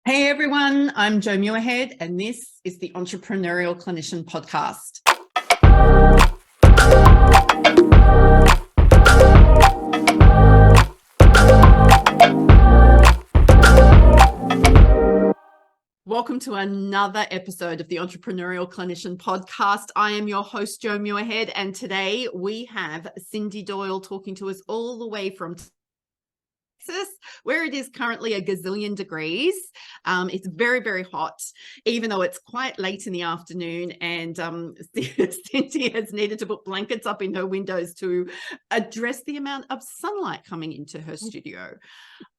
Hey everyone, I'm Jo Muirhead, and this is the Entrepreneurial Clinician Podcast. Welcome to another episode of the Entrepreneurial Clinician Podcast. I am your host, Jo Muirhead, and today we have Cyndi Doyle talking to us all the way from Texas, where it is currently a gazillion degrees. It's very, very hot, even though it's quite late in the afternoon, and Cyndi has needed to put blankets up in her windows to address the amount of sunlight coming into her studio.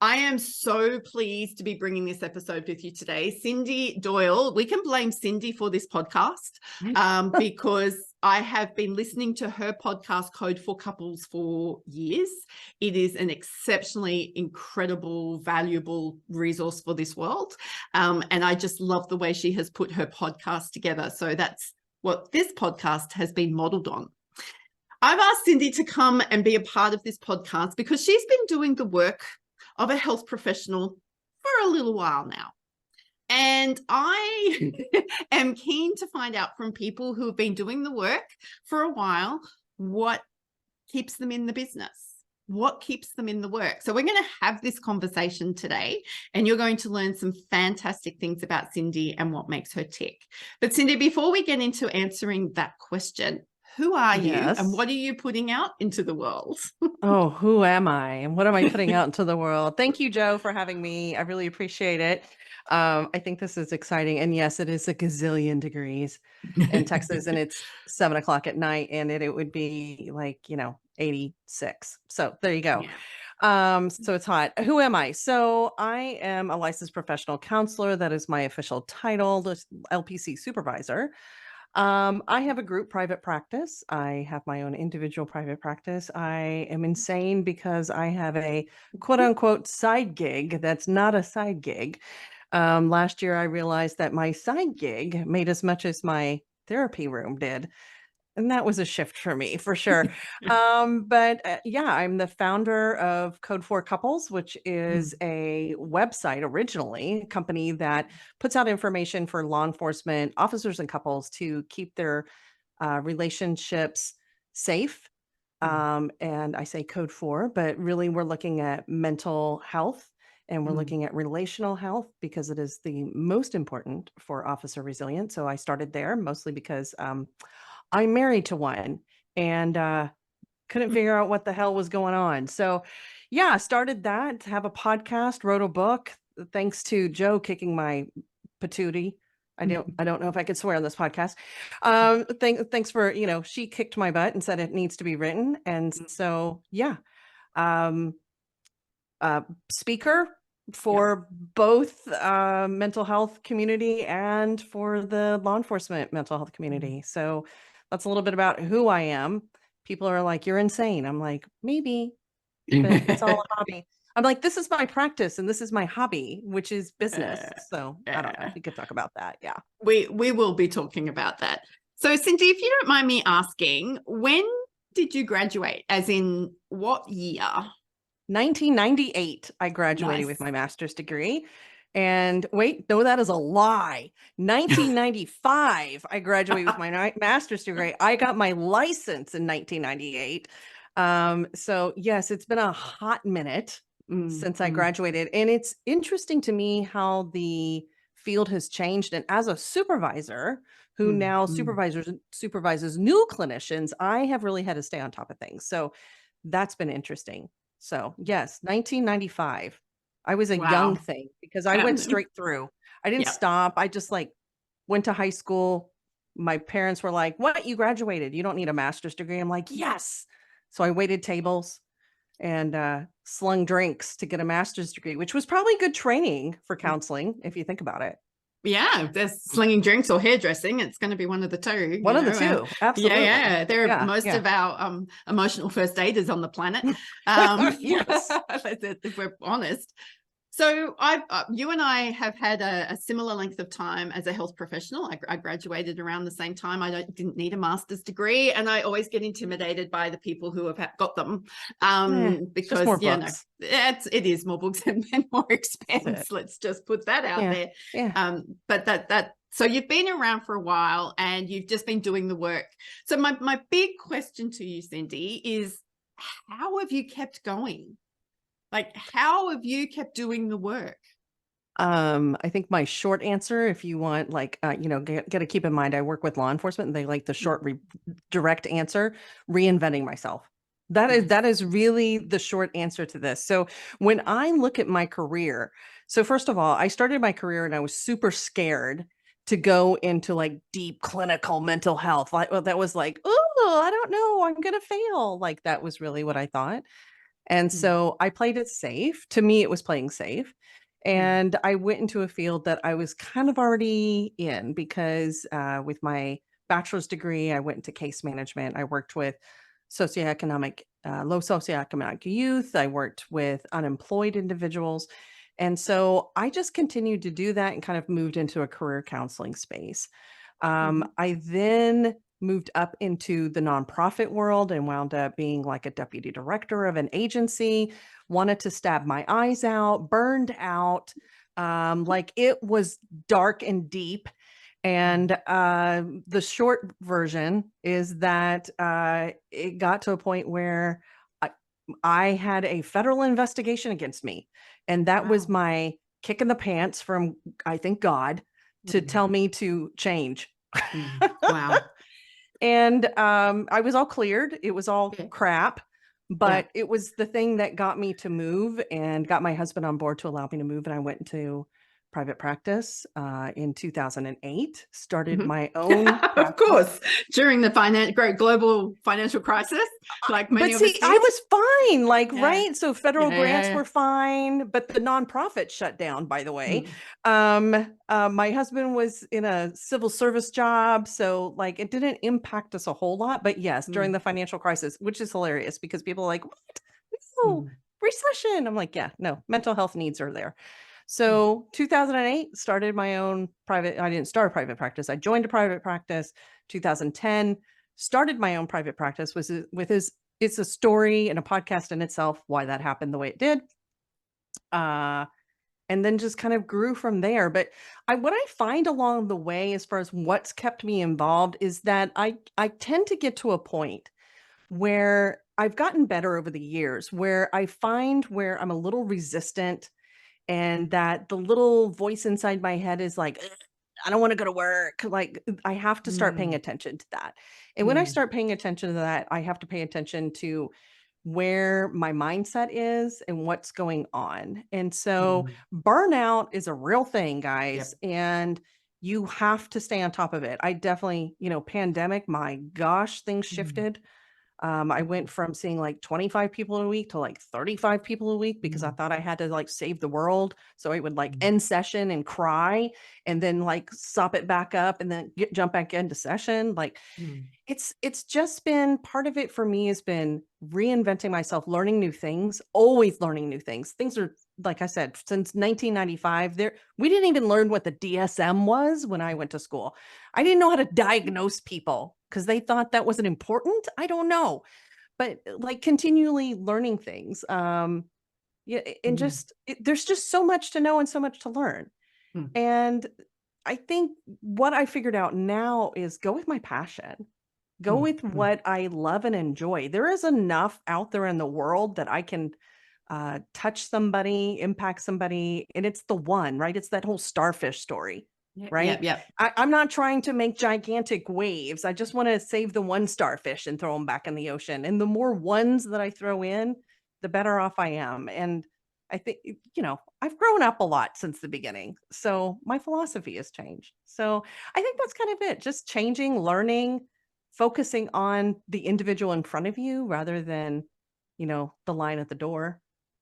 I am so pleased to be bringing this episode with you today. Cyndi Doyle, we can blame Cyndi for this podcast because I have been listening to her podcast, Code for Couples, for years. It is an exceptionally incredible, valuable resource for this world. And I just love the way she has put her podcast together. So that's what this podcast has been modeled on. I've asked Cyndi to come and be a part of this podcast because she's been doing the work of a health professional for a little while now. And I am keen to find out from people who have been doing the work for a while, what keeps them in the business, what keeps them in the work. So we're going to have this conversation today, and you're going to learn some fantastic things about Cyndi and what makes her tick. But Cyndi, before we get into answering that question, who are you and what are you putting out into the world? Oh, who am I and what am I putting out into the world? Thank you, Jo, for having me. I really appreciate it. I think this is exciting. And yes, it is a gazillion degrees in Texas, and it's 7 o'clock at night, and it would be like, 86. So there you go. Yeah. So it's hot. Who am I? So I am a licensed professional counselor. That is my official title, the LPC supervisor. I have a group private practice. I have my own individual private practice. I am insane because I have a quote unquote side gig that's not a side gig. Last year, I realized that my side gig made as much as my therapy room did. And that was a shift for me, for sure. But yeah, I'm the founder of Code for Couples, which is a website originally, a company that puts out information for law enforcement officers and couples to keep their relationships safe. And I say Code for, but really we're looking at mental health, and we're looking at relational health because it is the most important for officer resilience. So I started there mostly because I'm married to one and couldn't figure out what the hell was going on. So yeah, I started that, have a podcast, wrote a book, thanks to Jo kicking my patootie. I don't know if I could swear on this podcast. Thanks for, she kicked my butt and said it needs to be written. And so, yeah, speaker for both mental health community and for the law enforcement mental health community. So that's a little bit about who I am. People are like, you're insane. I'm like, maybe, but it's all a hobby. I'm like, this is my practice and this is my hobby, which is business. So I don't know if we could talk about that. Yeah. We will be talking about that. So Cyndi, if you don't mind me asking, when did you graduate? As in what year? 1998, I graduated with my master's degree. And wait, no, that is a lie. 1995, I graduated with my master's degree. I got my license in 1998. So yes, it's been a hot minute since I graduated. And it's interesting to me how the field has changed. And as a supervisor who now supervises new clinicians, I have really had to stay on top of things. So that's been interesting. So yes, 1995. I was a young thing because I went straight through. I didn't stop. I just went to high school. My parents were like, what? You graduated. You don't need a master's degree. I'm like, yes. So I waited tables and slung drinks to get a master's degree, which was probably good training for counseling, if you think about it. Yeah, if there's slinging drinks or hairdressing, it's going to be one of the two. One of the two, absolutely. Yeah, they're most of our emotional first aiders on the planet. Yes. If we're honest. So you and I have had a similar length of time as a health professional. I graduated around the same time. I didn't need a master's degree, and I always get intimidated by the people who have got them, It's just because more books. it is more books and more expense. Let's just put that out there. Yeah. But so you've been around for a while, and you've just been doing the work. So my big question to you, Cyndi, is how have you kept going? Like, how have you kept doing the work? I think my short answer, if you want, like, got to keep in mind, I work with law enforcement, and they like the short, direct answer: reinventing myself. That is really the short answer to this. So when I look at my career, so first of all, I started my career and I was super scared to go into like deep clinical mental health. Like, well, that was like, oh, I don't know, I'm gonna fail. Like that was really what I thought. And so I played it safe. To me, it was playing safe. And I went into a field that I was kind of already in because with my bachelor's degree, I went into case management. I worked with socioeconomic, low socioeconomic youth. I worked with unemployed individuals. And so I just continued to do that and kind of moved into a career counseling space. I then moved up into the nonprofit world and wound up being like a deputy director of an agency, wanted to stab my eyes out, burned out. Like it was dark and deep. And the short version is that it got to a point where I had a federal investigation against me. And that was my kick in the pants from, I think, God to tell me to change. Wow. And I was all cleared. It was all crap, but it was the thing that got me to move and got my husband on board to allow me to move. And I went into private practice in 2008, started my own Of course, during the great global financial crisis, like many but of us see, did. I was fine, like, right? So federal grants were fine, but the nonprofit shut down, by the way. My husband was in a civil service job, so like it didn't impact us a whole lot. But yes, during the financial crisis, which is hilarious because people are like, what? No, recession. I'm like, yeah, no, mental health needs are there. So 2008 started my own private, I didn't start a private practice. I joined a private practice. 2010 started my own private practice it's a story and a podcast in itself, why that happened the way it did. And then just kind of grew from there. But what I find along the way, as far as what's kept me involved, is that I tend to get to a point where I've gotten better over the years, where I find where I'm a little resistant and that the little voice inside my head is like, "Ugh, I don't want to go to work." Like I have to start paying attention to that. And when I start paying attention to that, I have to pay attention to where my mindset is and what's going on. And so burnout is a real thing, guys. And you have to stay on top of it. I definitely, pandemic, my gosh, things shifted. I went from seeing like 25 people a week to like 35 people a week because I thought I had to like save the world. So I would like end session and cry and then like stop it back up and then jump back into session. Like it's just been part of it for me has been reinventing myself, learning new things, always learning new things. Things are, like I said, since 1995, we didn't even learn what the DSM was when I went to school. I didn't know how to diagnose people because they thought that wasn't important. I don't know. But like continually learning things. Yeah, and just there's just so much to know and so much to learn. And I think what I figured out now is go with my passion. Go with what I love and enjoy. There is enough out there in the world that I can touch somebody, impact somebody, and it's the one, right? It's that whole starfish story, right? I'm not trying to make gigantic waves. I just want to save the one starfish and throw them back in the ocean. And the more ones that I throw in, the better off I am. And I think, I've grown up a lot since the beginning. So my philosophy has changed. So I think that's kind of it. Just changing, learning, focusing on the individual in front of you rather than, the line at the door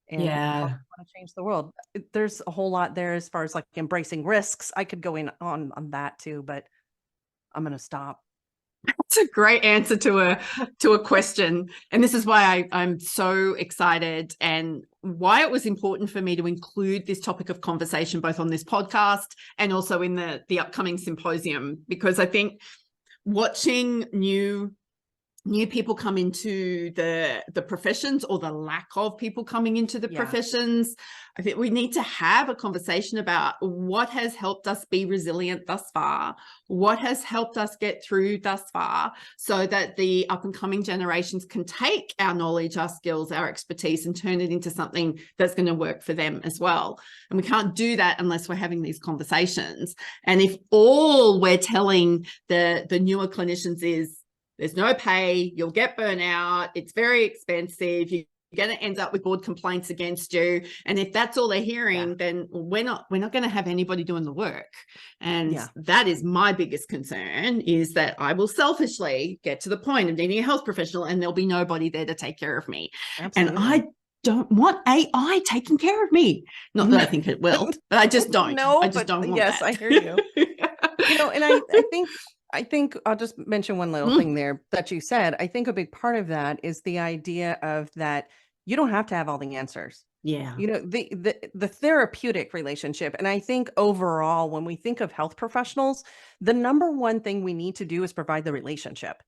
and how you want to change the world. There's a whole lot there as far as like embracing risks. I could go in on that too, but I'm going to stop. It's a great answer to a question. And this is why I'm so excited and why it was important for me to include this topic of conversation both on this podcast and also in the upcoming symposium, because I think watching new people come into the professions, or the lack of people coming into the professions, I think we need to have a conversation about what has helped us be resilient thus far, what has helped us get through thus far, so that the up and coming generations can take our knowledge, our skills, our expertise and turn it into something that's going to work for them as well. And we can't do that unless we're having these conversations. And if all we're telling the newer clinicians is, there's no pay, you'll get burnout, it's very expensive, you're going to end up with board complaints against you. And if that's all they're hearing, then we're not going to have anybody doing the work. And that is my biggest concern, is that I will selfishly get to the point of needing a health professional and there'll be nobody there to take care of me. Absolutely. And I don't want AI taking care of me. Not that I think it will, but I just don't. No, I just don't want that. I hear you. And I think I'll just mention one little thing there that you said. I think a big part of that is the idea of that you don't have to have all the answers. Yeah. The therapeutic relationship. And I think overall, when we think of health professionals, the number one thing we need to do is provide the relationship.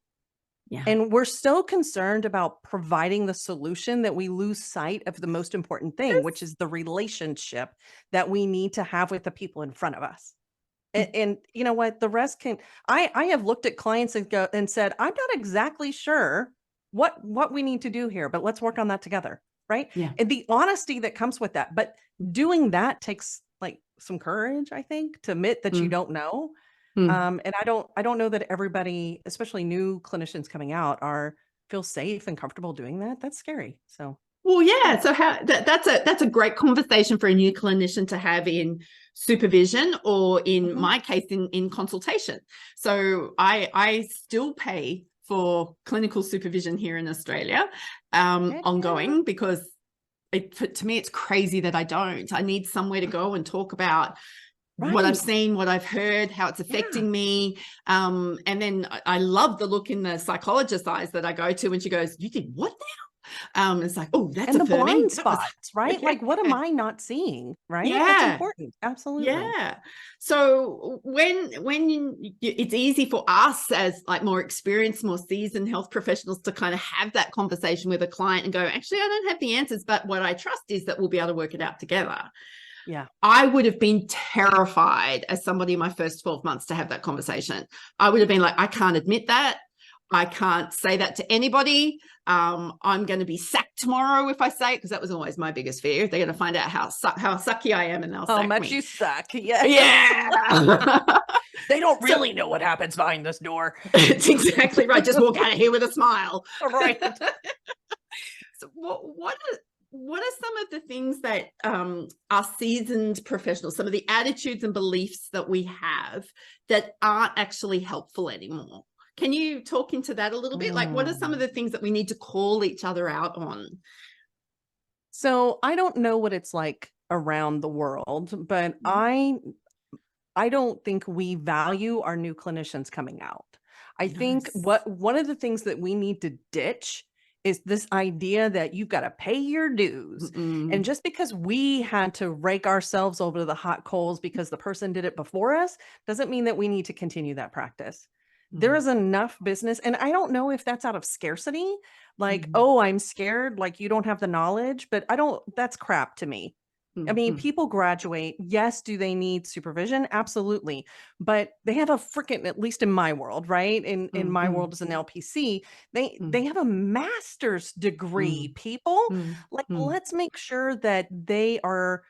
Yeah. And we're so concerned about providing the solution that we lose sight of the most important thing, which is the relationship that we need to have with the people in front of us. And you know what, the rest can, I have looked at clients and said, I'm not exactly sure what we need to do here, but let's work on that together. Right. Yeah. And the honesty that comes with that, but doing that takes like some courage, I think, to admit that you don't know. And I don't know that everybody, especially new clinicians coming out, feel safe and comfortable doing that. That's scary. So. Well, yeah. So that's a great conversation for a new clinician to have in supervision, or in my case, in consultation. So I still pay for clinical supervision here in Australia, ongoing, because to me, it's crazy that I don't. I need somewhere to go and talk about what I've seen, what I've heard, how it's affecting me. And then I love the look in the psychologist's eyes that I go to when she goes, "You did what now?" It's like, oh, that's and the blind spots, right? Like, what am I not seeing? Right? Yeah, that's important. Absolutely. Yeah. So when it's easy for us as like more experienced, more seasoned health professionals to kind of have that conversation with a client and go, actually, I don't have the answers, but what I trust is that we'll be able to work it out together. Yeah. I would have been terrified as somebody in my first 12 months to have that conversation. I would have been like, I can't admit that. I can't say that to anybody. I'm going to be sacked tomorrow if I say it, because that was always my biggest fear. They're going to find out how sucky I am, and they'll sack me. How much you suck. Yeah. Yeah. They don't really know what happens behind this door. It's exactly right. Just walk out of here with a smile. Right. So what are some of the things that our seasoned professionals, some of the attitudes and beliefs that we have that aren't actually helpful anymore? Can you talk into that a little bit? Like, what are some of the things that we need to call each other out on? So I don't know what it's like around the world, but I don't think we value our new clinicians coming out. I think one of the things that we need to ditch is this idea that you've got to pay your dues. And just because we had to rake ourselves over the hot coals because the person did it before us, doesn't mean that we need to continue that practice. There is enough business. And I don't know if that's out of scarcity, like, oh, I'm scared, like you don't have the knowledge, but that's crap to me. I mean, people graduate. Yes. Do they need supervision? Absolutely. But they have a freaking, at least in my world, right? In my world as an LPC, they have a master's degree, people. Like, let's make sure that they are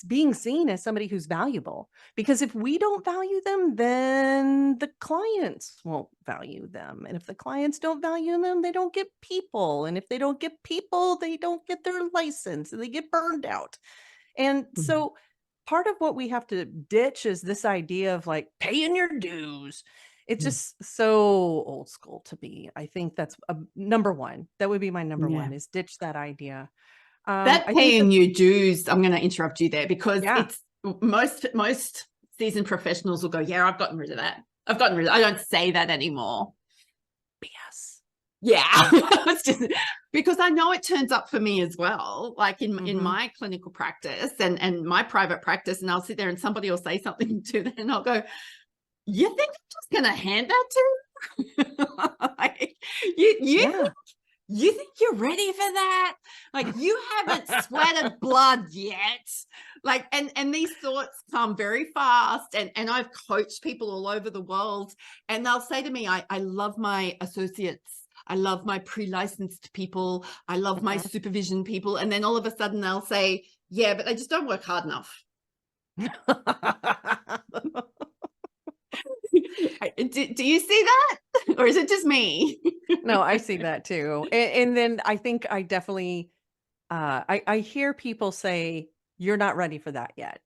being seen as somebody who's valuable, because if we don't value them, then the clients won't value them. And if the clients don't value them, they don't get people. And if they don't get people, they don't get their license and they get burned out. And so part of what we have to ditch is this idea of like paying your dues. It's just so old school to me. I think that's number one. That would be my number one, is ditch that idea. That paying your dues, I'm going to interrupt you there, because it's most seasoned professionals will go, yeah, I've gotten rid of that. I don't say that anymore. BS. Yeah. It's just because I know it turns up for me as well, like in my clinical practice and my private practice, and I'll sit there and somebody will say something to them and I'll go, you think I'm just going to hand that to you? Like, Yeah. you think you're ready for that? Like, you haven't sweated blood yet. Like, and these thoughts come very fast. And I've coached people all over the world, and they'll say to me, I love my associates. I love my pre-licensed people. I love my supervision people. And then all of a sudden they'll say, yeah, but they just don't work hard enough. Do you see that? Or is it just me? No, I see that too. And then I think I definitely, I hear people say, you're not ready for that yet.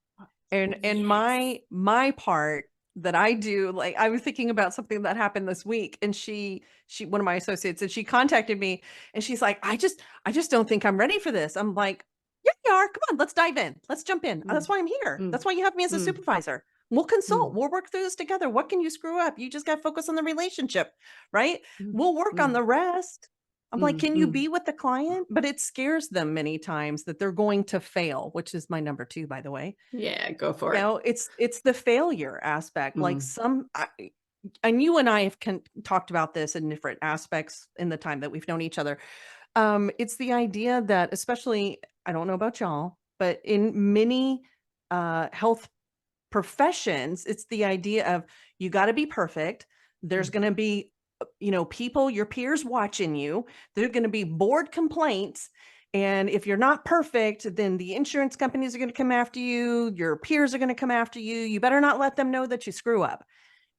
And Yes. my part that I do, like I was thinking about something that happened this week, and she one of my associates, and she contacted me and she's like, I just don't think I'm ready for this. I'm like, yeah, you are. Come on, let's dive in. Let's jump in. That's why I'm here. Mm, That's why you have me as a mm, supervisor. We'll consult. mm, We'll work through this together. What can you screw up? You just got to focus on the relationship, right? mm, We'll work on mm, the rest. I'm like, mm, can you mm. be with the client? But it scares them many times that they're going to fail, which is my number 2, by the way. Yeah, go for You it. know, it's the failure aspect. Like Mm, and you and I have talked about this in different aspects in the time that we've known each other. It's the idea that, especially, I don't know about y'all, but in many health professions, it's the idea of you got to be perfect. There's mm, going to be, people, your peers watching you. There's going to be board complaints. And if you're not perfect, then the insurance companies are going to come after you. Your peers are going to come after you. You better not let them know that you screw up.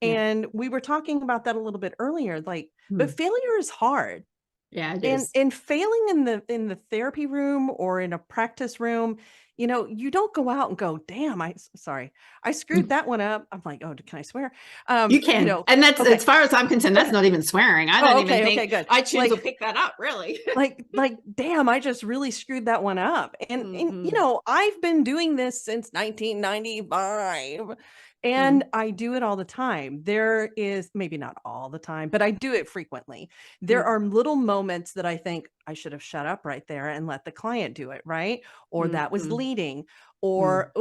yeah. And we were talking about that a little bit earlier, like, but Mm, failure is hard. yeah, it And is. failing in the therapy room or in a practice room, you don't go out and go, "Damn, sorry, I screwed Mm. that one up." I'm like, "Oh, can I swear?" You can. And that's, Okay, as far as I'm concerned, that's okay. not even swearing. I don't Oh, even okay, okay, think good. iTunes will Like pick that up, really. damn, I just really screwed that one up. And Mm, I've been doing this since 1995, mm, and I do it all the time. There is, maybe not all the time, but I do it frequently. There mm, are little moments that I think I should have shut up right there and let the client do it, right? Or mm, that was mm, leading, mm, or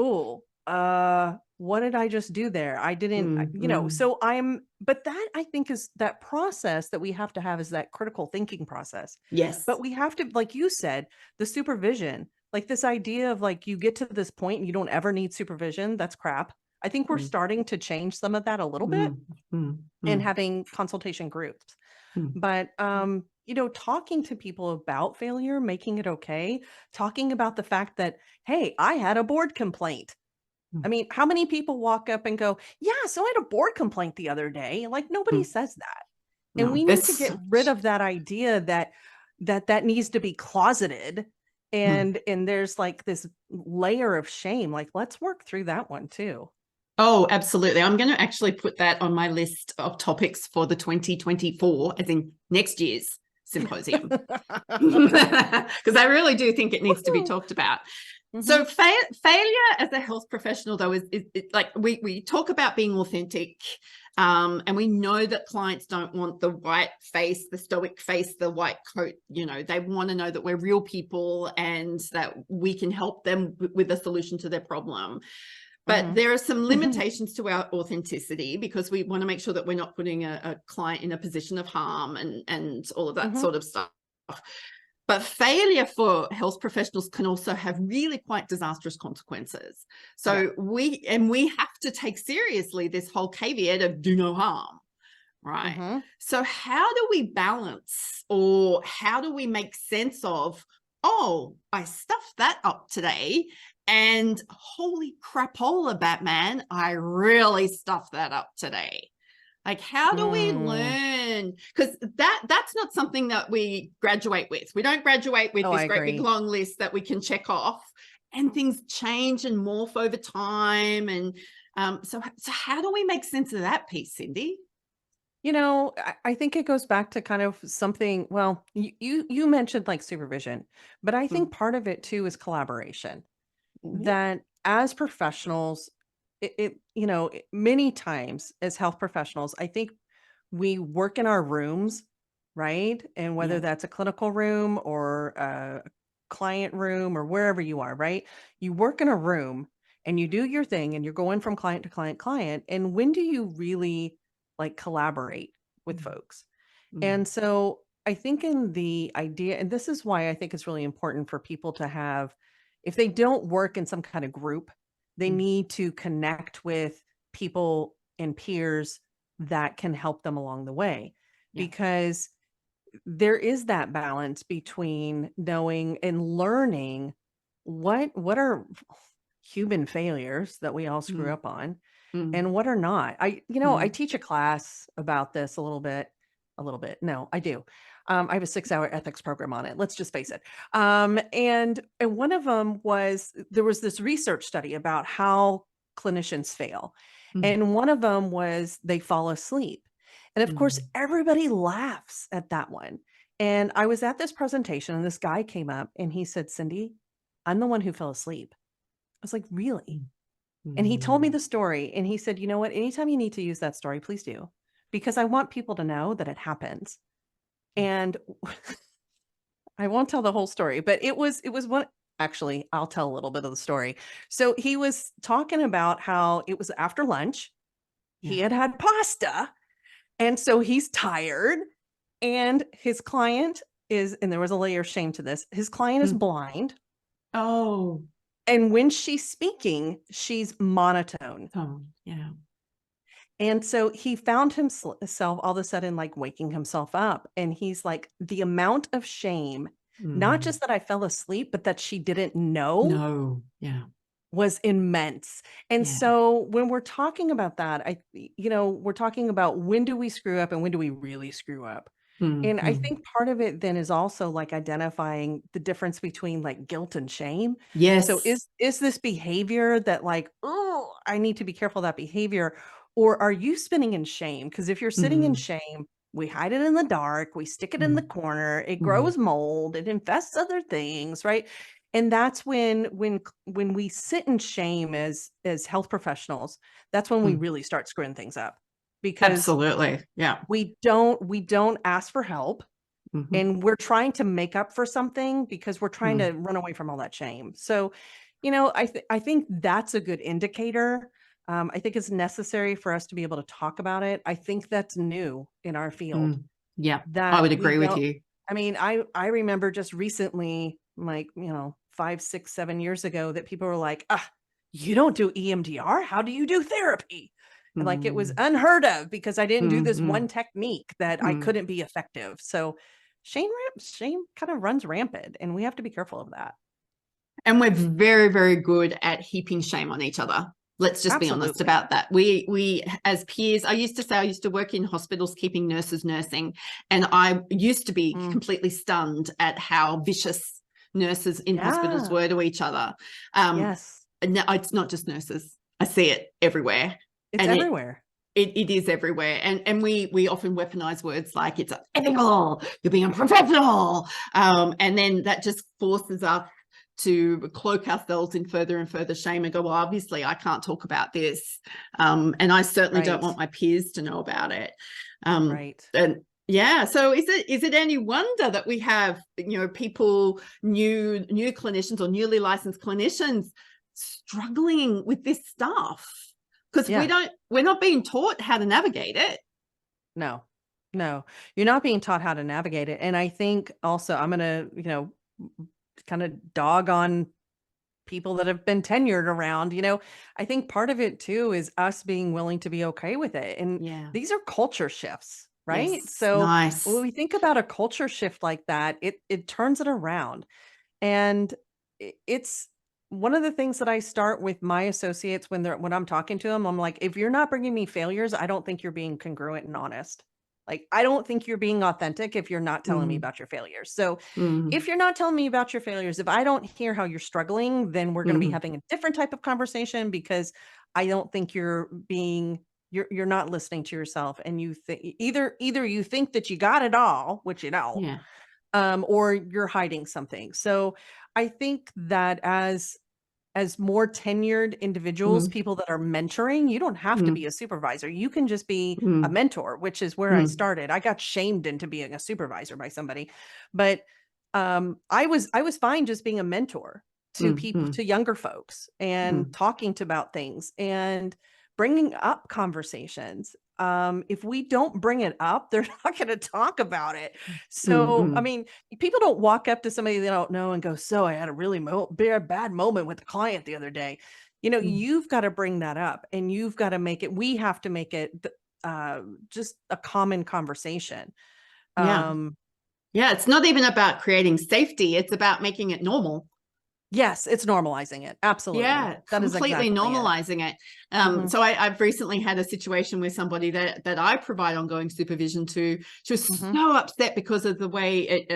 what did I just do there? I didn't, mm, mm. so but that, I think, is that process that we have to have, is that critical thinking process. Yes. But we have to, like you said, the supervision, like this idea of, like, you get to this point and you don't ever need supervision. That's crap. I think we're Mm, starting to change some of that a little bit, mm, mm, and mm, having consultation groups. mm, But talking to people about failure, making it okay, talking about the fact that, hey, I had a board complaint. I mm, mean, how many people walk up and go, yeah, so I had a board complaint the other day? Like, nobody mm. says that. And No, we need to this. get rid of that idea that that needs to be closeted, Mm. and there's like this layer of shame. Like, let's work through that one too. Oh, absolutely. I'm going to actually put that on my list of topics for the 2024, as in next year's symposium, because I really do think it needs to be Woohoo. talked about. Mhm. So failure as a health professional, though, is like we talk about being authentic, and we know that clients don't want the white face, the stoic face, the white coat. They want to know that we're real people and that we can help them with a solution to their problem. But Mhm. there are some limitations to our authenticity, because we want to make sure that we're not putting a client in a position of harm and all of that Mhm. sort of stuff. But failure for health professionals can also have really quite disastrous consequences. Yeah. So we have to take seriously this whole caveat of do no harm, right? Mhm. So how do we balance, or how do we make sense of, oh, I stuffed that up today, and holy crapola, Batman, I really stuffed that up today. Like, how do we Mm. learn? Because that's not something that we graduate with. We don't graduate with Oh, I this great big agree. long list that we can check off, and things change and morph over time. And so how do we make sense of that piece, Cyndi? I think it goes back to kind of something. Well, you mentioned like supervision, but I Mm, think part of it too is collaboration. yeah. That as professionals, many times as health professionals, I think we work in our rooms right? And whether Yeah. that's a clinical room or a client room or wherever you are, right? You work in a room and you do your thing and you're going from client to client. And when do you really like collaborate with Mm, folks? mm, And so I think in the idea, and this is why I think it's really important for people to have, if they don't work in some kind of group, they mm. need to connect with people and peers that can help them along the way. Yeah. Because there is that balance between knowing and learning what are human failures that we all screw Mm, up on mm, and what are not. I mm, teach a class about this a little bit. A little bit. No, I do. I have a 6-hour ethics program on it. Let's just face it. And one of them was there was this research study about how clinicians fail, mm, and one of them was they fall asleep. And of course, mm, everybody laughs at that one. And I was at this presentation, and this guy came up and he said, "Cyndi, I'm the one who fell asleep." I was like, "Really?" mm, And he told me mm, the story and he said, "You know what? Anytime you need to use that story, please do, because I want people to know that it happens." yeah. And I won't tell the whole story, but it was one. Actually, I'll tell a little bit of the story. So he was talking about how it was after lunch. He Yeah. had pasta, and so he's tired, and his client is, and there was a layer of shame to this. His client is Mm. blind, Oh, and when she's speaking, she's monotone. oh, yeah. And so he found himself all of a sudden like waking himself up. And he's like, the amount of shame, not Mm. just that I fell asleep, but that she didn't know No. Yeah. was immense. And Yeah. so when we're talking about that, we're talking about when do we screw up and when do we really screw up? Mm, And I mm. think part of it then is also like identifying the difference between like guilt and shame. So Yes. is this behavior that like, oh, I need to be careful of that behavior, or are you spinning in shame? Because if you're sitting in Mm, shame, we hide it in the dark, we stick it in the mm, corner, it mm, grows mold, it infests other things, right? And that's when we sit in shame as health professionals, that's when we mm. really start screwing things up because Absolutely. Yeah. we don't ask for help, Hmm. and we're trying to make up for something because we're trying to Mm, run away from all that shame. So, I think that's a good indicator. I think it's necessary for us to be able to talk about it. I think that's new in our field mm. Yeah. I that would we agree with don't. you. I mean, I remember just recently, like, 5, 6, 7 years ago, that people were like, "Ah, you don't do EMDR? How do you do therapy?" And like it was Mm, unheard of because I didn't do mm, this mm, one technique that I mm. couldn't be effective. So shame kind of runs rampant, and we have to be careful of that. And we're very, very good at heaping shame on each other. Let's just be honest Absolutely. about that. We as peers, I used to say I used to work in hospitals keeping nurses nursing, and I used to be Mm, completely stunned at how vicious nurses in hospitals yeah. were to each other. Um, Yes. and now it's not just nurses. I see it everywhere, It's and everywhere. it is everywhere, and we often weaponize words like it's ethical, you're being unprofessional, and then that just forces us to cloak ourselves in further and further shame and go, well, obviously I can't talk about this, and I certainly don't Right. want my peers to know about it. um, Right. and yeah, so is it any wonder that we have people, new clinicians or newly licensed clinicians struggling with this stuff because Yeah. we're not being taught how to navigate it. No, no, you're not being taught how to navigate it. And I think also I'm going to, kind of dog on people that have been tenured around. I think part of it too is us being willing to be okay with it. And Yeah. these are culture shifts, right? Yes. So when Nice. we think about a culture shift like that, it turns it around. And it's one of the things that I start with my associates when I'm talking to them. I'm like, if you're not bringing me failures, I don't think you're being congruent and honest. Like, I don't think you're being authentic if you're not telling me Mm, about your failures. So, mm, if you're not telling me about your failures, if I don't hear how you're struggling, then we're going to be mm, having a different type of conversation because I don't think you're not listening to yourself, and you think either you think that you got it all, which you don't, yeah. or you're hiding something. So I think that as as more tenured individuals, Mm, people that are mentoring, you don't have to mm, be a supervisor. You can just be a mm, mentor, which is where I mm, started. I got shamed into being a supervisor by somebody, but I was fine just being a mentor to mm, people, mm, to younger folks, and mm, talking to about things and bringing up conversations. If we don't bring it up, they're not going to talk about it. mm, So, I mm, mean, people don't walk up to somebody they don't know and go, "So I had a really bad moment with a client the other day." mm. You've got to bring that up, and you've got to make it. We have to make it just a common conversation. Yeah. Um, Yeah. It's not even about creating safety. It's about making it normal. yes, it's normalizing it. Absolutely, Yeah, that is completely exactly it. normalizing it. Hmm. So I've recently had a situation with somebody that I provide ongoing supervision to. She was Hmm. so upset because of the way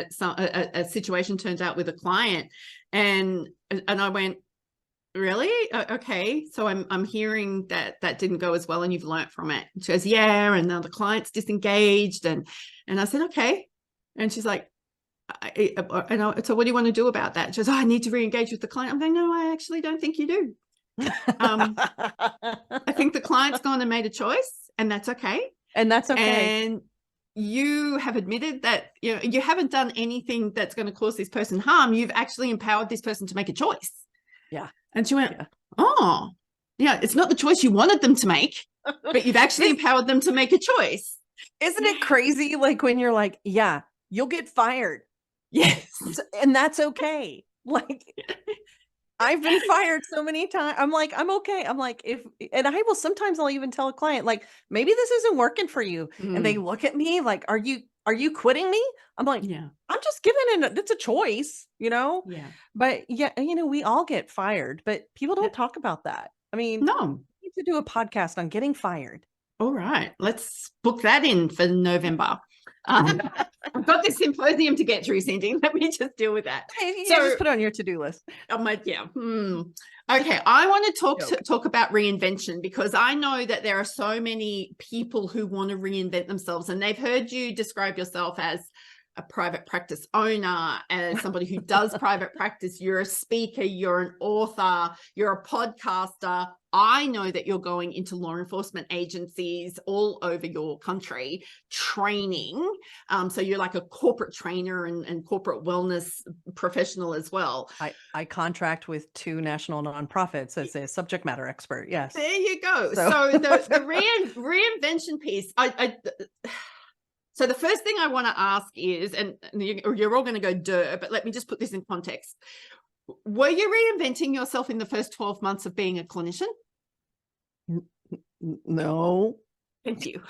a situation turned out with a client, and I went, really? Okay, so I'm hearing that didn't go as well, and you've learnt from it. And she goes, yeah, and now the client's disengaged, and I said, okay, and she's like, so what do you want to do about that? She goes, oh, I need to re-engage with the client. I'm going, no, I actually don't think you do. Um, I think the client's gone and made a choice, and that's okay. And that's okay. And you have admitted that you haven't done anything that's going to cause this person harm. You've actually empowered this person to make a choice. Yeah. And she went, Yeah. oh, yeah, it's not the choice you wanted them to make, but you've actually empowered them to make a choice. Isn't it crazy? Like when you're like, yeah, you'll get fired. Yes. And that's okay. Like I've been fired so many times. I'm like, I'm okay. I'm like, and I will sometimes I'll even tell a client, like, maybe this isn't working for you. And they Mm, look at me like, are you quitting me? I'm like, yeah. I'm just giving it, it's a choice, Yeah. But yeah, we all get fired, but people Yeah. don't talk about that. I mean, No. we need to do a podcast on getting fired. All right, let's book that in for November. I've got this symposium to get through, Cyndi. Let me just deal with that. Yeah, So, just put it on your to-do list. yeah. Okay, I want to Joke. talk about reinvention, because I know that there are so many people who want to reinvent themselves, and they've heard you describe yourself as a private practice owner, as somebody who does private practice. You're a speaker, you're an author, you're a podcaster. I know that you're going into law enforcement agencies all over your country training. So you're like a corporate trainer and corporate wellness professional as well. I contract with 2 national nonprofits as a subject matter expert. Yes. There you go. So, So the reinvention piece, so the first thing I want to ask is, and you're all going to go, duh, but let me just put this in context. Were you reinventing yourself in the first 12 months of being a clinician? no. Thank you.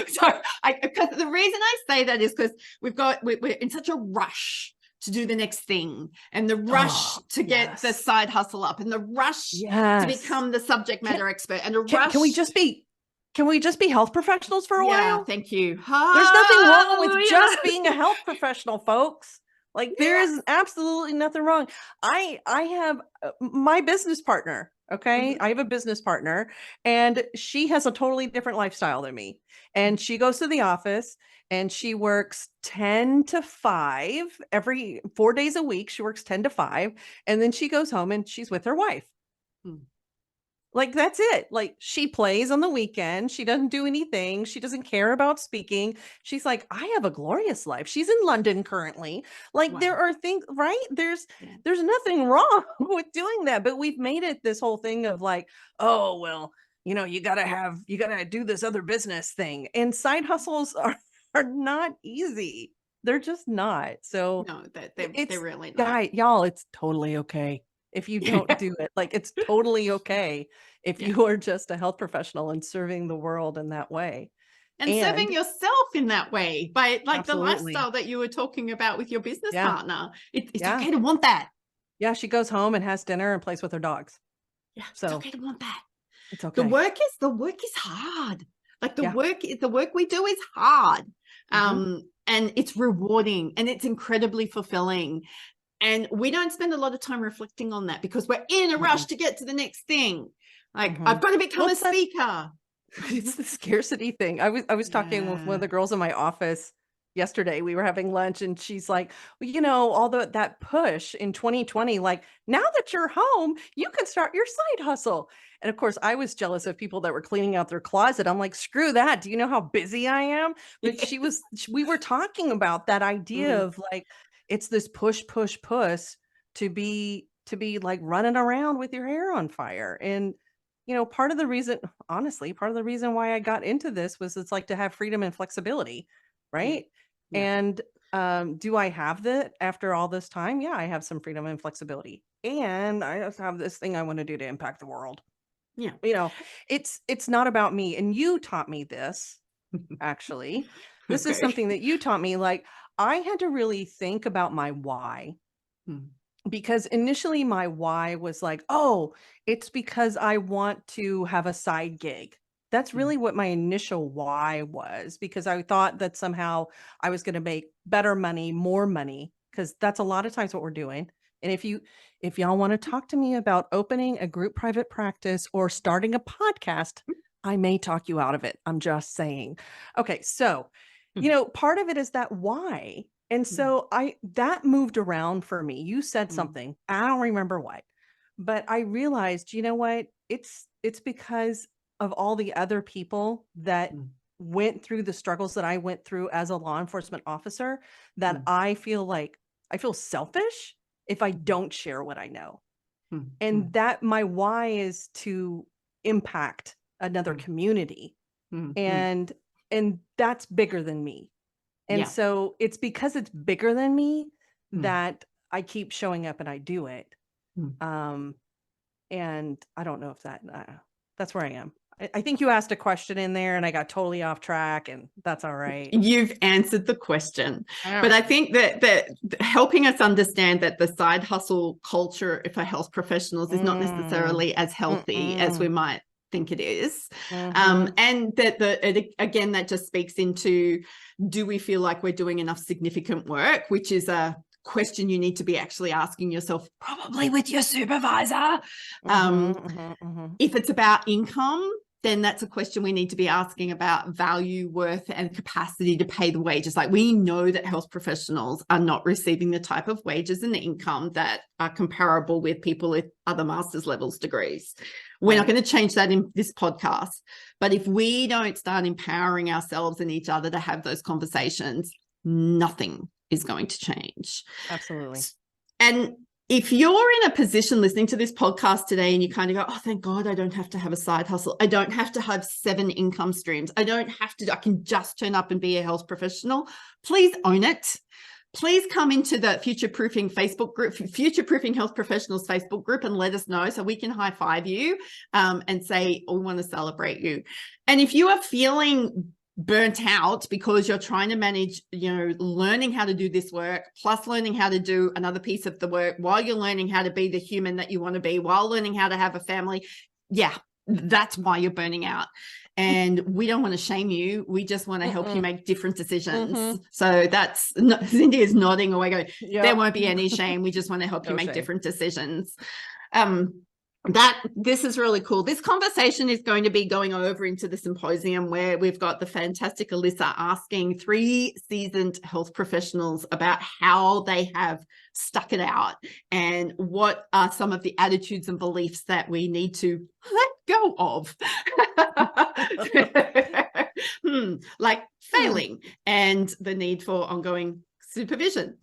So, because the reason I say that is because we're in such a rush to do the next thing, and the rush to get the side hustle up, and the rush to become the subject matter expert, and a rush. Can we just be health professionals for a while? Thank you. There's nothing wrong with just being a health professional, folks. Like there is absolutely nothing wrong. I have my business partner. Okay. Mm-hmm. I have a business partner, and she has a totally different lifestyle than me. And she goes to the office and she works 10 to 5 every 4 days a week. She works 10 to 5. And then she goes home and she's with her wife. Mm. Like, that's it. Like, she plays on the weekend. She doesn't do anything. She doesn't care about speaking. She's like, I have a glorious life. She's in London currently. Like, Wow. there are things, right? There's nothing wrong with doing that. But we've made it this whole thing of like, oh, well, you gotta do this other business thing. And side hustles are not easy. They're just not. So No, they're really not. y'all, it's totally okay if you don't do it. Like, it's totally okay if you are just a health professional and serving the world in that way. And serving And yourself in that way, by like the absolutely. lifestyle that you were talking about with your business Yeah. partner. It's Yeah. okay to want that. Yeah. She goes home and has dinner and plays with her dogs. Yeah, So it's okay to want that. it's okay. The work is hard. Like the Yeah. work we do is hard. Mhm. And it's rewarding, and it's incredibly fulfilling. And we don't spend a lot of time reflecting on that because we're in a rush Mhm. to get to the next thing. Like, Mhm. I've got to become What's a that? speaker. It's the scarcity thing. I was talking with one of the girls in my office yesterday. We were having lunch and she's like, well, all that push in 2020, like now that you're home, you can start your side hustle. And of course, I was jealous of people that were cleaning out their closet. I'm like, screw that. Do you know how busy I am? But we were talking about that idea of like, it's this push to be like running around with your hair on fire. And part of the reason why I got into this was it's like to have freedom and flexibility, right? Yeah. And do I have that after all this time? Yeah, I have some freedom and flexibility. And I just have this thing I want to do to impact the world. Yeah. It's not about me. And you taught me this, actually. This is something that you taught me. Like, I had to really think about my why. Because initially my why was like, oh, it's because I want to have a side gig. That's really what my initial why was, because I thought that somehow I was going to make better money, more money, because that's a lot of times what we're doing. And if y'all want to talk to me about opening a group private practice or starting a podcast, I may talk you out of it. I'm just saying. Okay. So, part of it is that why. And so that moved around for me. You said something, I don't remember what, but I realized, you know what? It's because of all the other people that went through the struggles that I went through as a law enforcement officer that I feel selfish if I don't share what I know. And that my why is to impact another community. And that's bigger than me. And so it's because it's bigger than me that I keep showing up and I do it. And I don't know if that's where I am. I think you asked a question in there and I got totally off track, and that's all right. You've answered the question. But I think that helping us understand that the side hustle culture for health professionals is not necessarily as healthy as we might think it is. And that again, that just speaks into, do we feel like we're doing enough significant work, which is a question you need to be actually asking yourself, probably with your supervisor. If it's about income, then that's a question we need to be asking about value, worth, and capacity to pay the wages. Like, we know that health professionals are not receiving the type of wages and income that are comparable with people with other master's levels degrees. We're not going to change that in this podcast. But if we don't start empowering ourselves and each other to have those conversations, nothing is going to change. Absolutely. And if you're in a position listening to this podcast today and you kind of go, oh, thank God I don't have to have a side hustle. I don't have to have 7 income streams. I can just turn up and be a health professional. Please own it. Please come into the Future Proofing Facebook group, Future Proofing Health Professionals Facebook group, and let us know so we can high five you and say, oh, we want to celebrate you. And if you are feeling burnt out because you're trying to manage, learning how to do this work, plus learning how to do another piece of the work while you're learning how to be the human that you want to be, while learning how to have a family. Yeah, that's why you're burning out. And we don't want to shame you. We just want to help you make different decisions. So that's, Cyndi is nodding away going, there won't be any shame. We just want to help you make different decisions. This is really cool. This conversation is going to be going over into the symposium where we've got the fantastic Alyssa asking 3 seasoned health professionals about how they have stuck it out and what are some of the attitudes and beliefs that we need to let go of. Like failing and the need for ongoing supervision.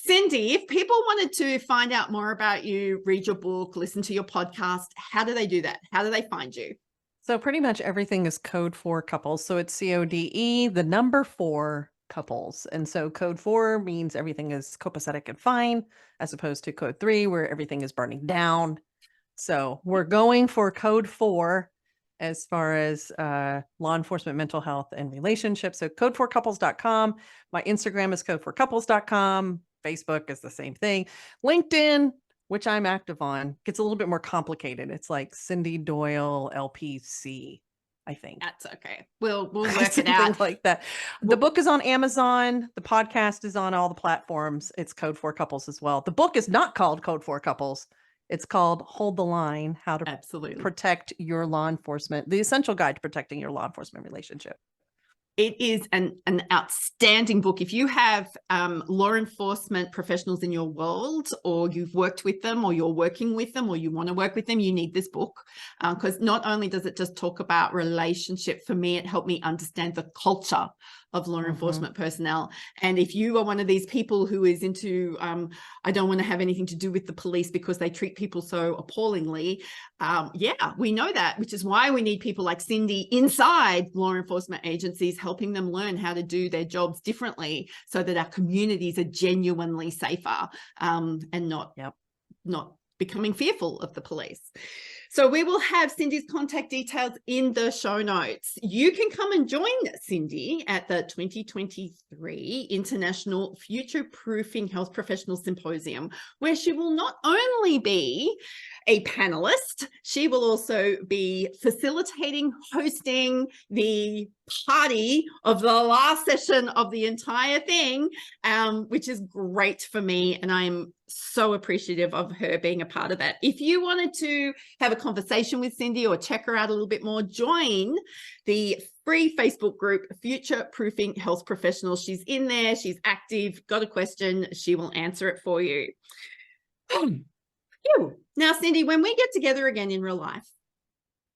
Cyndi, if people wanted to find out more about you, read your book, listen to your podcast, how do they do that? How do they find you? So pretty much everything is code 4 couples. So it's CODE, the number 4 couples. And so code 4 means everything is copacetic and fine, as opposed to code 3, where everything is burning down. So we're going for code 4 as far as law enforcement, mental health, and relationships. So code4couples.com. My Instagram is code4couples.com. Facebook is the same thing. LinkedIn, which I'm active on, gets a little bit more complicated. It's like Cyndi Doyle LPC, I think. That's okay. We'll work it out. Like that. The book is on Amazon. The podcast is on all the platforms. It's Code 4 Couples as well. The book is not called Code 4 Couples. It's called Hold the Line, How to Protect Your Law Enforcement, the essential guide to protecting your law enforcement relationship. It is an outstanding book. If you have law enforcement professionals in your world, or you've worked with them, or you're working with them, or you want to work with them, you need this book, because not only does it just talk about relationship, for me, it helped me understand the culture of law enforcement personnel. And if you are one of these people who is into, I don't want to have anything to do with the police because they treat people so appallingly, yeah, we know that, which is why we need people like Cyndi inside law enforcement agencies, helping them learn how to do their jobs differently so that our communities are genuinely safer, and not becoming fearful of the police. So we will have Cyndi's contact details in the show notes. You can come and join Cyndi at the 2023 International Future Proofing Health Professional Symposium, where she will not only be a panelist, she will also be facilitating, hosting the party of the last session of the entire thing, which is great for me. And I'm so appreciative of her being a part of that. If you wanted to have a conversation with Cyndi or check her out a little bit more, join the free Facebook group, Future Proofing Health Professionals. She's in there, she's active, got a question, she will answer it for you. Now, Cyndi, when we get together again in real life,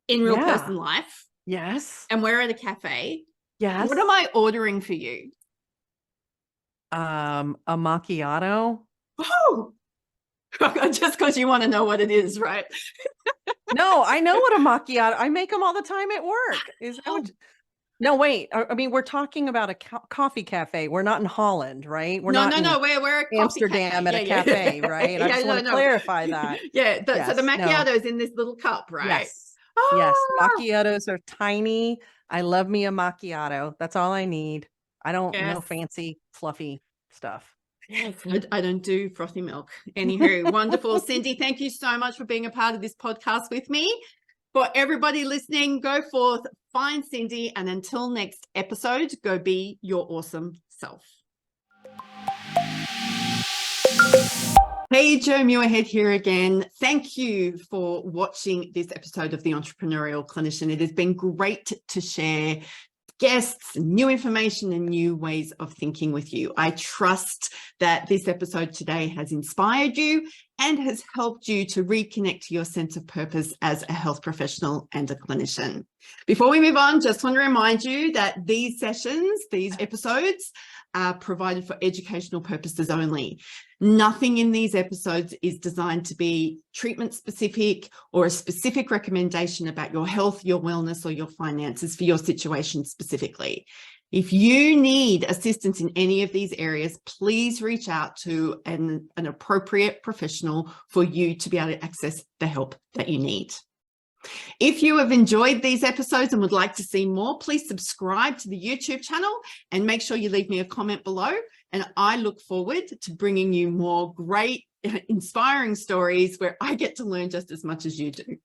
in real person life, and we're at a cafe, what am I ordering for you? A macchiato. Oh, just because you want to know what it is, right? No, I know what a macchiato. I make them all the time at work. Is that what? No, wait. I mean, we're talking about a coffee cafe. We're not in Holland, right? We're not no. We're in Amsterdam at a cafe, right? I just want to clarify that. So the macchiato is in this little cup, right? Yes. Yes. Macchiatos are tiny. I love me a macchiato. That's all I need. I don't know fancy, fluffy stuff. I don't do frothy milk. Anywho, wonderful. Cyndi, thank you so much for being a part of this podcast with me. For everybody listening, go forth, find Cyndi, and until next episode, go be your awesome self. Hey, Jo Muirhead here again. Thank you for watching this episode of The Entrepreneurial Clinician. It has been great to share guests, new information, and new ways of thinking with you. I trust that this episode today has inspired you and has helped you to reconnect to your sense of purpose as a health professional and a clinician. Before we move on, just want to remind you that these sessions, these episodes, are provided for educational purposes only. Nothing in these episodes is designed to be treatment specific or a specific recommendation about your health, your wellness, or your finances for your situation specifically. If you need assistance in any of these areas, please reach out to an appropriate professional for you to be able to access the help that you need. If you have enjoyed these episodes and would like to see more, please subscribe to the YouTube channel and make sure you leave me a comment below. And I look forward to bringing you more great, inspiring stories where I get to learn just as much as you do.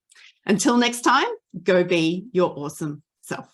Until next time, go be your awesome self.